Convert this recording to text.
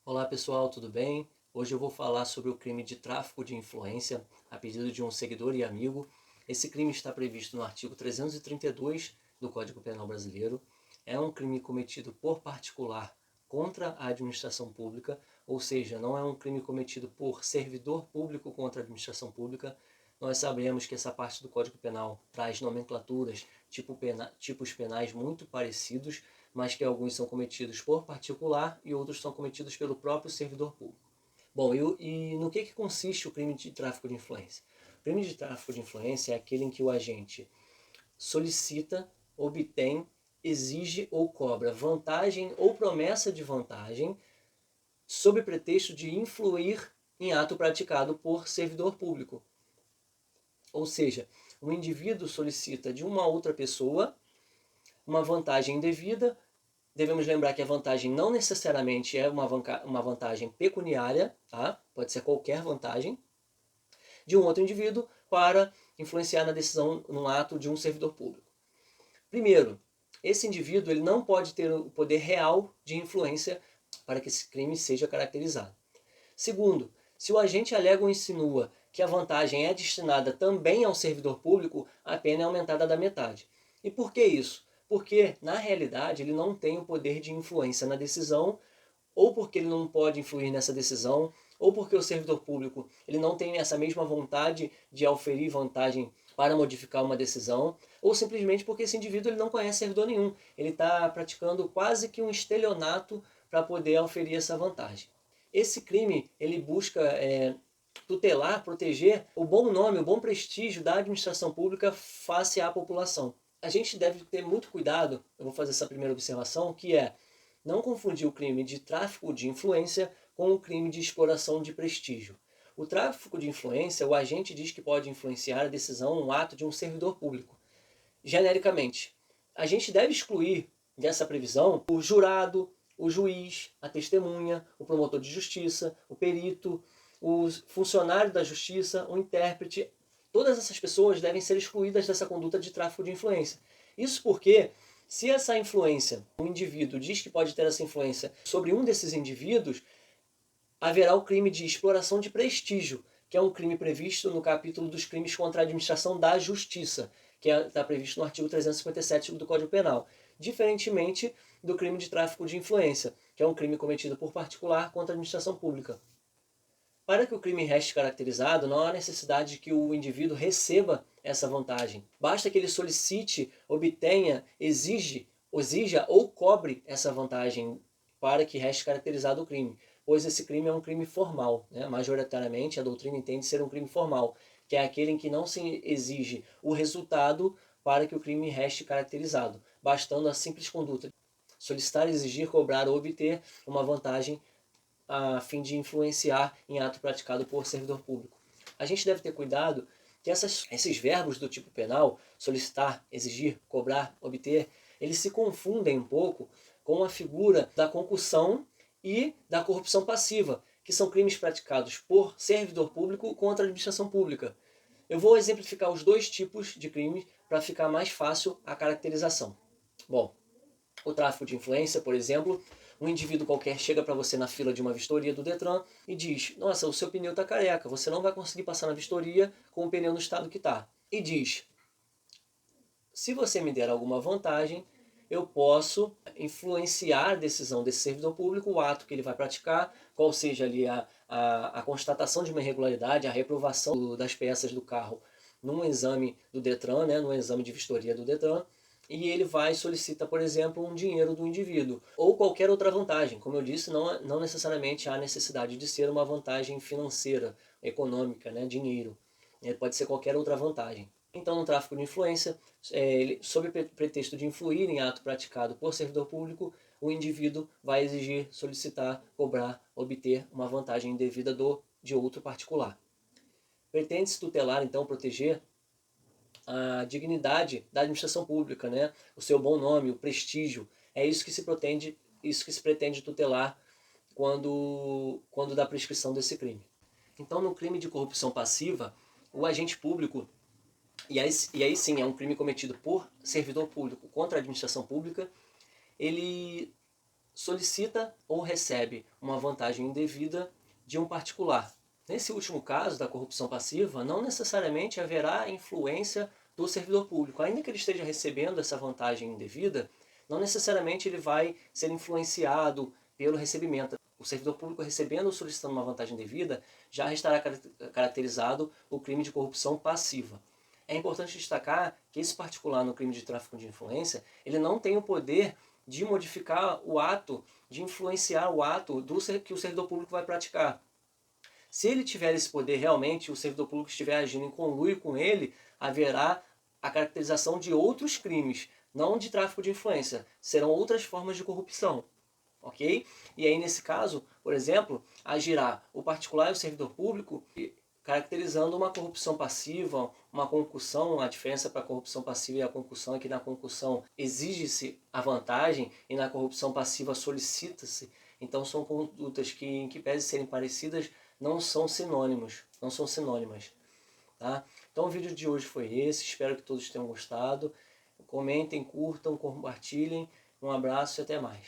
Olá pessoal, tudo bem? Hoje eu vou falar sobre o crime de tráfico de influência a pedido de um seguidor e amigo. Esse crime está previsto no artigo 332 do Código Penal Brasileiro. É um crime cometido por particular contra a administração pública, ou seja, não é um crime cometido por servidor público contra a administração pública. Nós sabemos que essa parte do Código Penal traz nomenclaturas, tipos penais muito parecidos, mas que alguns são cometidos por particular e outros são cometidos pelo próprio servidor público. Bom, e no que consiste o crime de tráfico de influência? O crime de tráfico de influência é aquele em que o agente solicita, obtém, exige ou cobra vantagem ou promessa de vantagem sob pretexto de influir em ato praticado por servidor público. Ou seja, o indivíduo solicita de uma outra pessoa uma vantagem indevida. Devemos lembrar que a vantagem não necessariamente é uma vantagem pecuniária, tá? Pode ser qualquer vantagem, de um outro indivíduo para influenciar na decisão, no ato de um servidor público. Primeiro, esse indivíduo ele não pode ter o poder real de influência para que esse crime seja caracterizado. Segundo, se o agente alega ou insinua que a vantagem é destinada também ao servidor público, a pena é aumentada da metade. E por que isso? Porque, na realidade, ele não tem o poder de influência na decisão, ou porque ele não pode influir nessa decisão, ou porque o servidor público ele não tem essa mesma vontade de auferir vantagem para modificar uma decisão, ou simplesmente porque esse indivíduo ele não conhece servidor nenhum. Ele está praticando quase que um estelionato para poder auferir essa vantagem. Esse crime ele busca tutelar, proteger o bom nome, o bom prestígio da administração pública face à população. A gente deve ter muito cuidado, eu vou fazer essa primeira observação, que é não confundir o crime de tráfico de influência com o crime de exploração de prestígio. O tráfico de influência, o agente diz que pode influenciar a decisão, um ato de um servidor público. Genericamente, a gente deve excluir dessa previsão o jurado, o juiz, a testemunha, o promotor de justiça, o perito, o funcionário da justiça, o intérprete. Todas essas pessoas devem ser excluídas dessa conduta de tráfico de influência. Isso porque, se essa influência, um indivíduo diz que pode ter essa influência sobre um desses indivíduos, haverá o crime de exploração de prestígio, que é um crime previsto no capítulo dos crimes contra a administração da justiça, que está previsto no artigo 357 do Código Penal, diferentemente do crime de tráfico de influência, que é um crime cometido por particular contra a administração pública. Para que o crime reste caracterizado, não há necessidade de que o indivíduo receba essa vantagem. Basta que ele solicite, obtenha, exija ou cobre essa vantagem para que reste caracterizado o crime, pois esse crime é um crime formal. Né? Majoritariamente, a doutrina entende ser um crime formal, que é aquele em que não se exige o resultado para que o crime reste caracterizado, bastando a simples conduta solicitar, exigir, cobrar ou obter uma vantagem a fim de influenciar em ato praticado por servidor público. A gente deve ter cuidado que esses verbos do tipo penal, solicitar, exigir, cobrar, obter, eles se confundem um pouco com a figura da concussão e da corrupção passiva, que são crimes praticados por servidor público contra a administração pública. Eu vou exemplificar os dois tipos de crimes para ficar mais fácil a caracterização. Bom, o tráfico de influência, por exemplo, um indivíduo qualquer chega para você na fila de uma vistoria do Detran e diz: nossa, o seu pneu está careca, você não vai conseguir passar na vistoria com o pneu no estado que está. E diz: se você me der alguma vantagem, eu posso influenciar a decisão desse servidor público, o ato que ele vai praticar, qual seja ali a constatação de uma irregularidade, a reprovação das peças do carro num exame do Detran, né, num exame de vistoria do Detran, e ele vai e solicita, por exemplo, um dinheiro do indivíduo, ou qualquer outra vantagem. Como eu disse, não necessariamente há necessidade de ser uma vantagem financeira, econômica, né, dinheiro. Pode ser qualquer outra vantagem. Então, no tráfico de influência, sob pretexto de influir em ato praticado por servidor público, o indivíduo vai exigir, solicitar, cobrar, obter uma vantagem indevida de outro particular. Pretende-se tutelar, então, proteger a dignidade da administração pública, né? O seu bom nome, o prestígio. É isso que se pretende tutelar quando dá prescrição desse crime. Então, no crime de corrupção passiva, o agente público, e aí sim é um crime cometido por servidor público contra a administração pública, ele solicita ou recebe uma vantagem indevida de um particular. Nesse último caso da corrupção passiva, não necessariamente haverá influência do servidor público. Ainda que ele esteja recebendo essa vantagem indevida, não necessariamente ele vai ser influenciado pelo recebimento. O servidor público recebendo ou solicitando uma vantagem indevida já estará caracterizado o crime de corrupção passiva. É importante destacar que esse particular no crime de tráfico de influência, ele não tem o poder de modificar o ato, de influenciar o ato que o servidor público vai praticar. Se ele tiver esse poder realmente, o servidor público estiver agindo em conluio com ele, haverá a caracterização de outros crimes, não de tráfico de influência. Serão outras formas de corrupção. Ok? E aí, nesse caso, por exemplo, agirá o particular e o servidor público caracterizando uma corrupção passiva, uma concussão. A diferença para a corrupção passiva e a concussão é que na concussão exige-se a vantagem e na corrupção passiva solicita-se. Então são condutas que, em que pese serem parecidas, não são sinônimos, não são sinônimas. Tá? Então o vídeo de hoje foi esse, espero que todos tenham gostado. Comentem, curtam, compartilhem. Um abraço e até mais.